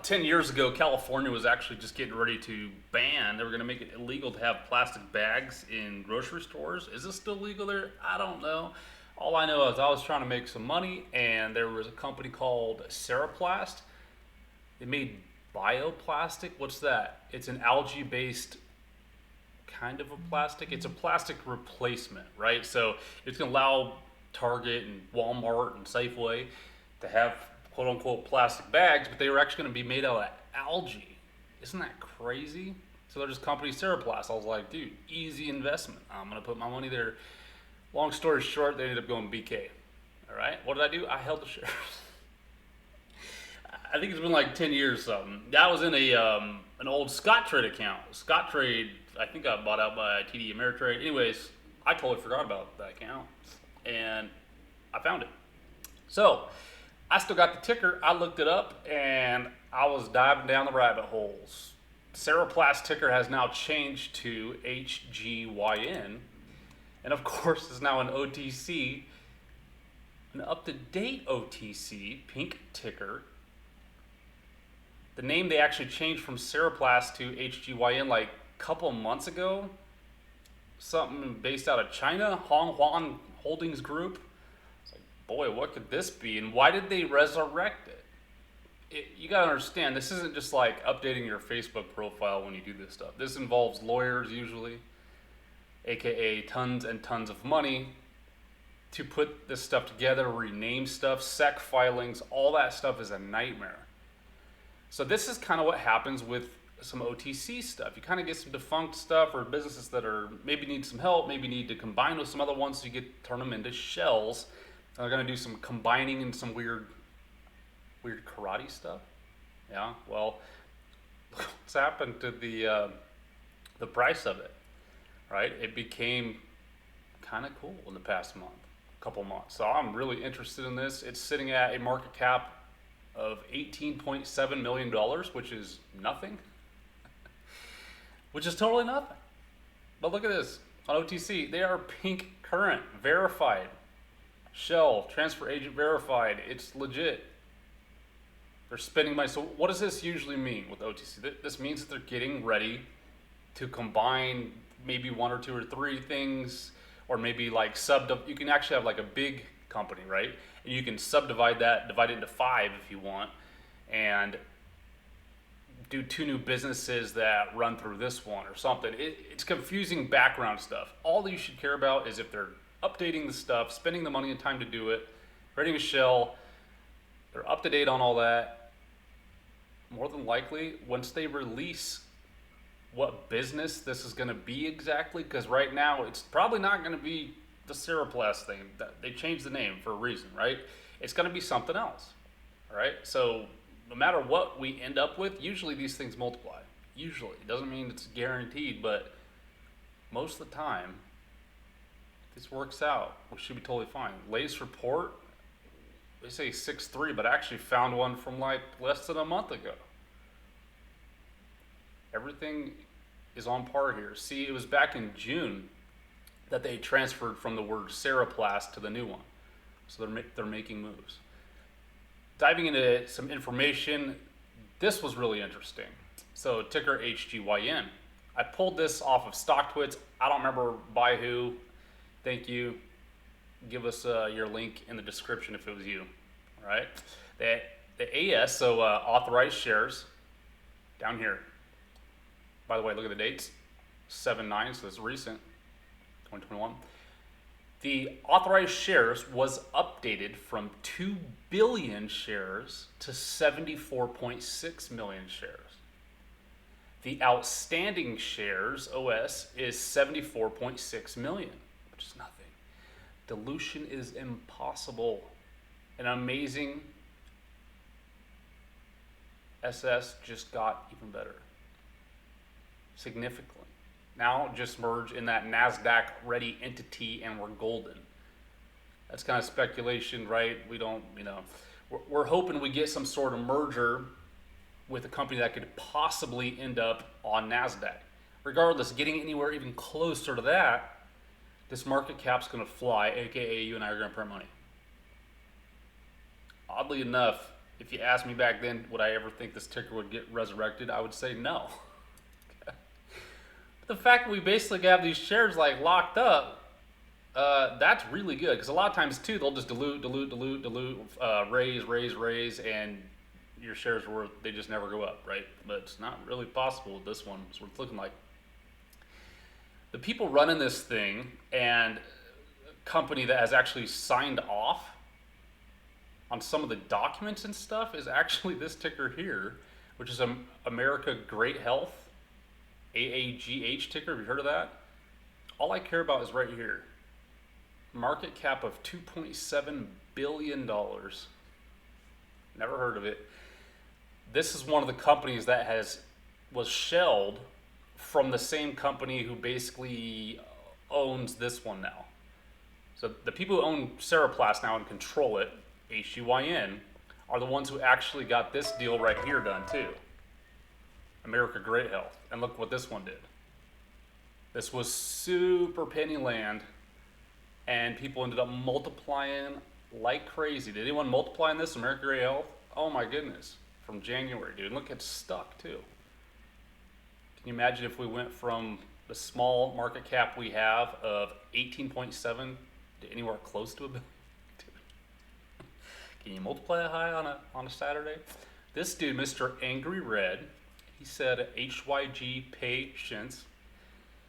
about 10 years ago, California was actually just getting ready to ban. They were going to make it illegal to have plastic bags in grocery stores. Is it still legal there? I don't know. All I know is I was trying to make some money, and there was a company called Cereplast. They made bioplastic. What's that? It's an algae-based kind of a plastic. It's a plastic replacement, right? So it's going to allow Target and Walmart and Safeway to have quote unquote plastic bags, but they were actually going to be made out of algae. Isn't that crazy? So they're just company Cereplast. I was like, dude, easy investment. I'm going to put my money there. Long story short, they ended up going BK. All right. What did I do? I held the shares. I think it's been like 10 years or something. That was in an old Scottrade account. Scottrade, I think got bought out by TD Ameritrade. Anyways, I totally forgot about that account, and I found it. So I still got the ticker. I looked it up, and I was diving down the rabbit holes. Cereplast ticker has now changed to HGYN, and of course is now an OTC, an up-to-date OTC, pink ticker. The name they actually changed from Cereplast to HGYN like a couple months ago. Something based out of China, Hong Huan Holdings Group. It's like, boy, what could this be? And why did they resurrect it? You gotta understand, this isn't just like updating your Facebook profile when you do this stuff. This involves lawyers usually, aka tons and tons of money to put this stuff together, rename stuff, SEC filings, all that stuff is a nightmare. So this is kind of what happens with some OTC stuff. You kind of get some defunct stuff or businesses that are maybe need some help, maybe need to combine with some other ones so you turn them into shells. And they're going to do some combining and some weird karate stuff. Yeah, well, what's happened to the price of it, right? It became kind of cool in the past couple months. So I'm really interested in this. It's sitting at a market cap of $18.7 million, which is nothing. Which is totally nothing. But look at this. On OTC, they are pink current, verified. Shell, transfer agent verified. It's legit. They're spending money. So what does this usually mean with OTC? This means that they're getting ready to combine maybe one or two or three things, or maybe like you can actually have like a big company, right? And you can subdivide that, divide it into 5 if you want, and do 2 new businesses that run through this one or something. It's confusing background stuff. All that you should care about is if they're updating the stuff, spending the money and time to do it, creating a shell, they're up to date on all that. More than likely, once they release what business this is going to be exactly, because right now it's probably not going to be the Cereplast thing. They changed the name for a reason, right? It's going to be something else, all right? So no matter what we end up with, usually these things multiply. Usually. It doesn't mean it's guaranteed, but most of the time, if this works out, we should be totally fine. Latest report, they say 6.3, but I actually found one from like less than a month ago. Everything is on par here. See, it was back in June that they transferred from the word Cereplast to the new one. So they're making moves. Diving into some information, this was really interesting. So ticker HGYN. I pulled this off of StockTwits. I don't remember by who. Thank you. Give us your link in the description if it was you. All right. The AS, so authorized shares, down here. By the way, look at the dates. 7/9, so this is recent. 2021. The authorized shares was updated from 2 billion shares to 74.6 million shares. The outstanding shares, OS, is 74.6 million, which is nothing. Dilution is impossible. An amazing SS just got even better. Significantly. Now just merge in that NASDAQ ready entity and we're golden. That's kind of speculation, right? We don't, we're hoping we get some sort of merger with a company that could possibly end up on NASDAQ. Regardless, getting anywhere even closer to that, this market cap's gonna fly, aka you and I are gonna print money. Oddly enough, if you asked me back then, would I ever think this ticker would get resurrected? I would say no. But the fact that we basically have these shares like locked up, that's really good. Because a lot of times too, they'll just dilute, raise, and your shares they just never go up, right? But it's not really possible with this one. It's what it's looking like. The people running this thing and company that has actually signed off on some of the documents and stuff is actually this ticker here, which is America Great Health, AAGH ticker. Have you heard of that? All I care about is right here. Market cap of $2.7 billion. Never heard of it. This is one of the companies that was shelled from the same company who basically owns this one now. So the people who own Cereplast now and control it, Hgyn, are the ones who actually got this deal right here done too. America Great Health. And look what this one did. This was super penny land, and people ended up multiplying like crazy. Did anyone multiply in this America Great Health? Oh my goodness. From January, dude. Look, it's stuck too. Can you imagine if we went from the small market cap we have of 18.7 to anywhere close to $1 billion? Can you multiply that high on a Saturday? This dude, Mr. Angry Red, he said HYG patience.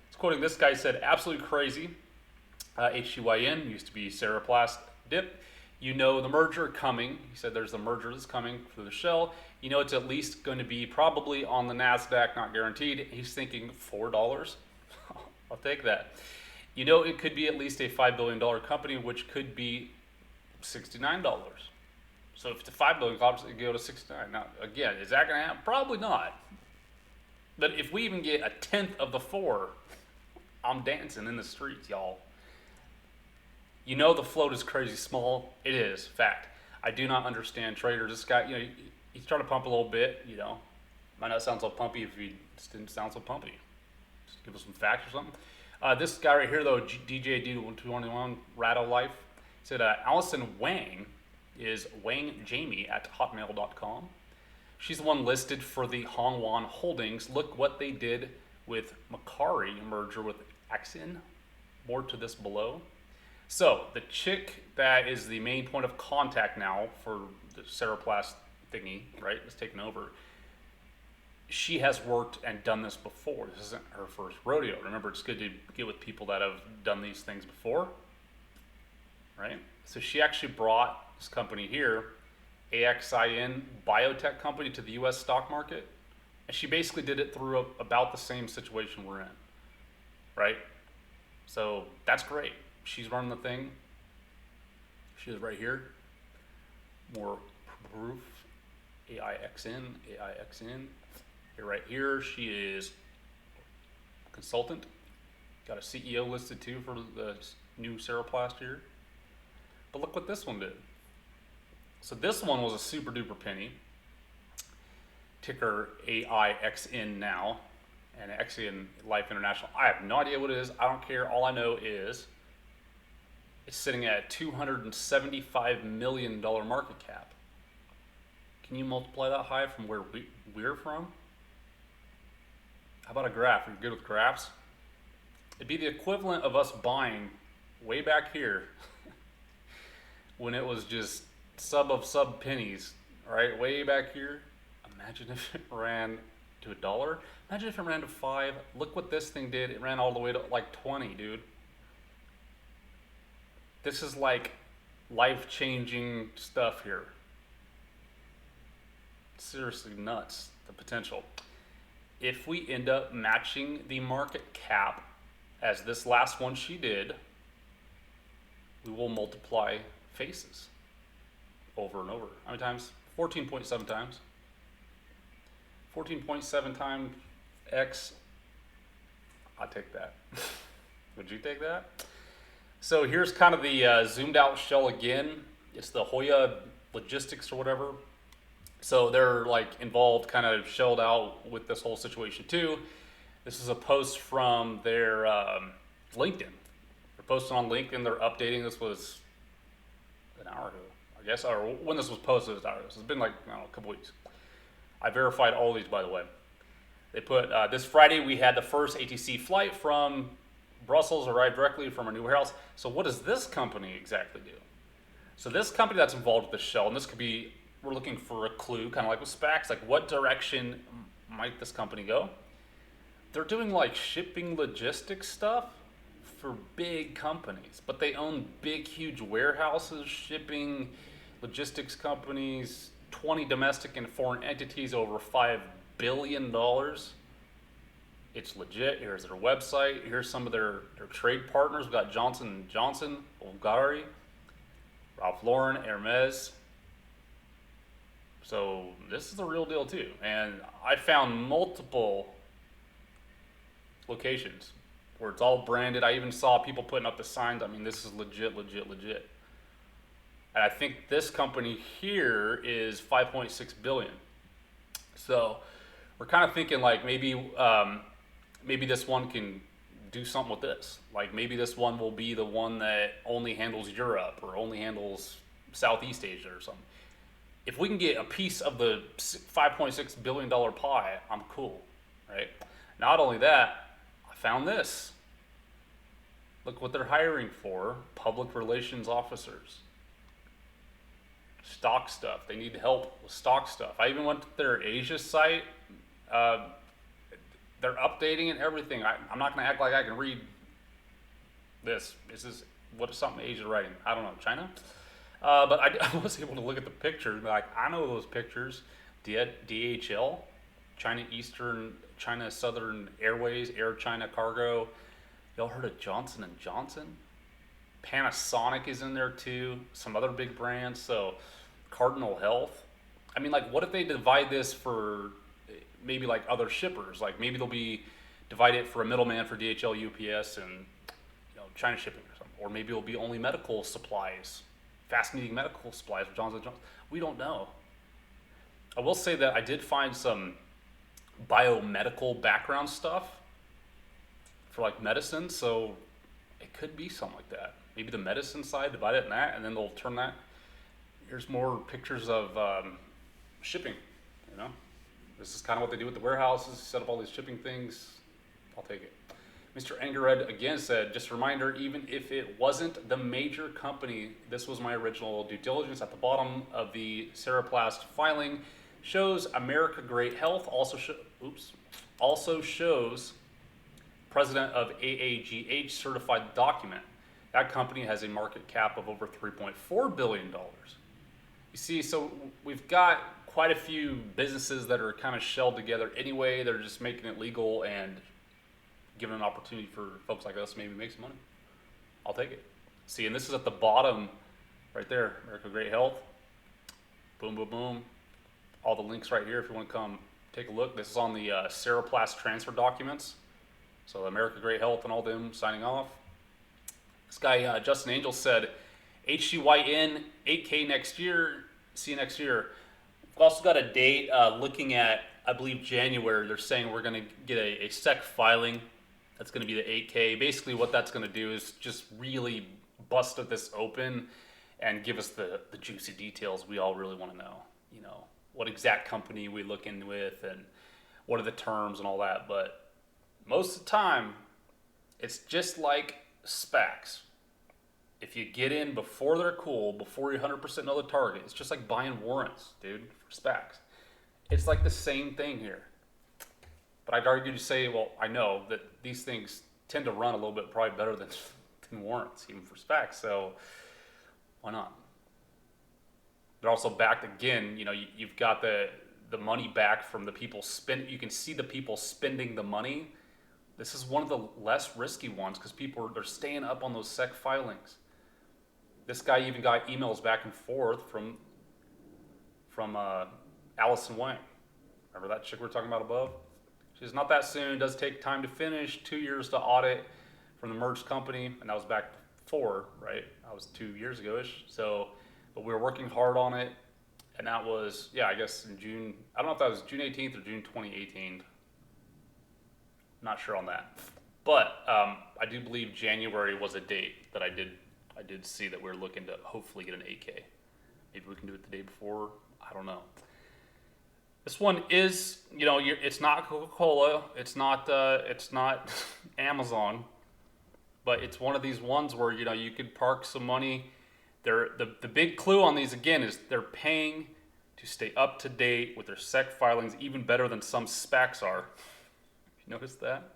It's quoting this guy, said absolutely crazy. Hgyn used to be Cereplast dip. You know the merger coming. He said there's a merger that's coming for the shell. You know it's at least going to be probably on the NASDAQ, not guaranteed. He's thinking $4. I'll take that. You know it could be at least a $5 billion company, which could be $69. So if it's a $5 billion, it go to 69. Now, again, is that going to happen? Probably not. But if we even get a tenth of the 4, I'm dancing in the streets, y'all. You know the float is crazy small. It is, fact. I do not understand traders. This guy, he's trying to pump a little bit, Might not sound so pumpy if he just didn't sound so pumpy. Just give us some facts or something. This guy right here, though, DJ D221, Rattle Life, said Allison Wang is Wang Jamie at hotmail.com. She's the one listed for the Hongwan Holdings. Look what they did with Macari merger with Axin. More to this below. So the chick that is the main point of contact now for the Cereplast thingy, right, is taken over. She has worked and done this before. This isn't her first rodeo. Remember, it's good to get with people that have done these things before, right? So she actually brought this company here, AXIN biotech company, to the U.S. stock market, and she basically did it through about the same situation we're in, right? So that's great. She's running the thing. She is right here. More proof. AIXN. Here, right here, she is a consultant. Got a CEO listed too for the new Cereplast here. But look what this one did. So this one was a super duper penny. Ticker AIXN now. And Axion Life International. I have no idea what it is. I don't care. All I know is it's sitting at $275 million market cap. Can you multiply that high from where we're from? How about a graph? Are you good with graphs? It'd be the equivalent of us buying way back here when it was just sub pennies, right? Way back here. Imagine if it ran to $1. Imagine if it ran to 5. Look what this thing did. It ran all the way to like 20, dude. This is like life-changing stuff here. Seriously nuts, the potential. If we end up matching the market cap as this last one she did, we will multiply faces over and over. How many times? 14.7 times. 14.7 times X. I'll take that. Would you take that? So here's kind of the zoomed out shell again. It's the Hoya Logistics or whatever. So they're like involved, kind of shelled out with this whole situation too. This is a post from their LinkedIn. They're posting on LinkedIn. They're updating. This was an hour ago, I guess, or when this was posted. It's been like, I don't know, a couple weeks. I verified all these, by the way. They put, this Friday we had the first ATC flight from Brussels, arrived directly from our new warehouse. So what does this company exactly do? So this company that's involved with the shell, and this could be, we're looking for a clue, kind of like with SPACs, like what direction might this company go? They're doing like shipping logistics stuff for big companies, but they own big, huge warehouses, shipping logistics companies, 20 domestic and foreign entities, over $5 billion. It's legit. Here's their website. Here's some of their trade partners. We've got Johnson & Johnson, Bulgari, Ralph Lauren, Hermes. So this is the real deal too. And I found multiple locations where it's all branded. I even saw people putting up the signs. I mean, this is legit. And I think this company here is 5.6 billion. So we're kind of thinking like maybe this one can do something with this. Like maybe this one will be the one that only handles Europe or only handles Southeast Asia or something. If we can get a piece of the $5.6 billion pie, I'm cool, right? Not only that, I found this. Look what they're hiring for: public relations officers. Stock stuff. They need help with stock stuff. I even went to their Asia site. They're updating and everything. I'm not going to act like I can read this. What is something Asia writing? I don't know. China? But I was able to look at the pictures. Like, I know those pictures. DHL, China Eastern, China Southern Airways, Air China Cargo. Y'all heard of Johnson & Johnson? Panasonic is in there too. Some other big brands. So Cardinal Health. I mean, like, what if they divide this for maybe like other shippers? Like maybe they'll be divided for a middleman for DHL, UPS, and China shipping or something. Or maybe it'll be only medical supplies, fast-moving medical supplies for Johnson & Johnson. We don't know. I will say that I did find some biomedical background stuff for like medicine, so it could be something like that. Maybe the medicine side, divide it in that, and then they'll turn that. Here's more pictures of shipping, This is kind of what they do with the warehouses, set up all these shipping things. I'll take it. Mr. Engered again said, just a reminder, even if it wasn't the major company, this was my original due diligence. At the bottom of the Cereplast filing shows America Great Health, also shows president of AAGH certified document. That company has a market cap of over $3.4 billion. You see, so we've got quite a few businesses that are kind of shelled together anyway. They're just making it legal and giving an opportunity for folks like us to maybe make some money. I'll take it. See, and this is at the bottom right there, America Great Health. Boom, boom, boom. All the links right here if you want to come take a look. This is on the Cereplast transfer documents. So America Great Health and all them signing off. This guy, Justin Angel, said, HGYN 8K next year. See you next year. We've also got a date looking at, I believe, January. They're saying we're going to get a SEC filing. That's going to be the 8K. Basically, what that's going to do is just really bust this open and give us the juicy details we all really want to know. What exact company we look in with and what are the terms and all that. But most of the time, it's just like SPACs. If you get in before they're cool, before you 100% know the target, it's just like buying warrants, dude, for SPACs. It's like the same thing here. But I'd argue to say, well, I know that these things tend to run a little bit probably better than warrants, even for SPACs, so why not? They're also backed again, you've got the money back from the people you can see the people spending the money. This is one of the less risky ones because they're staying up on those SEC filings. This guy even got emails back and forth from Allison Wang. Remember that chick we were talking about above? She says, not that soon. It does take time to finish. 2 years to audit from the merged company. And that was back before, right? That was 2 years ago-ish. But we were working hard on it. And that was, I guess in June. I don't know if that was June 18th or June 2018. Not sure on that. But I do believe January was a date that I did see that we were looking to hopefully get an 8K. Maybe we can do it the day before. I don't know. This one is, you know, it's not Coca-Cola, it's not Amazon, but it's one of these ones where, you know, you could park some money. The big clue on these again is they're paying to stay up to date with their SEC filings, even better than some SPACs are. You notice that?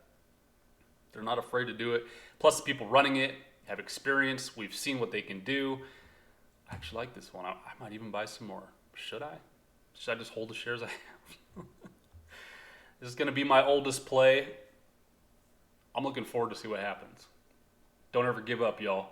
They're not afraid to do it. Plus, the people running it have experience. We've seen what they can do. I actually like this one. I might even buy some more. Should I? Should I just hold the shares I have? This is going to be my oldest play. I'm looking forward to see what happens. Don't ever give up, y'all.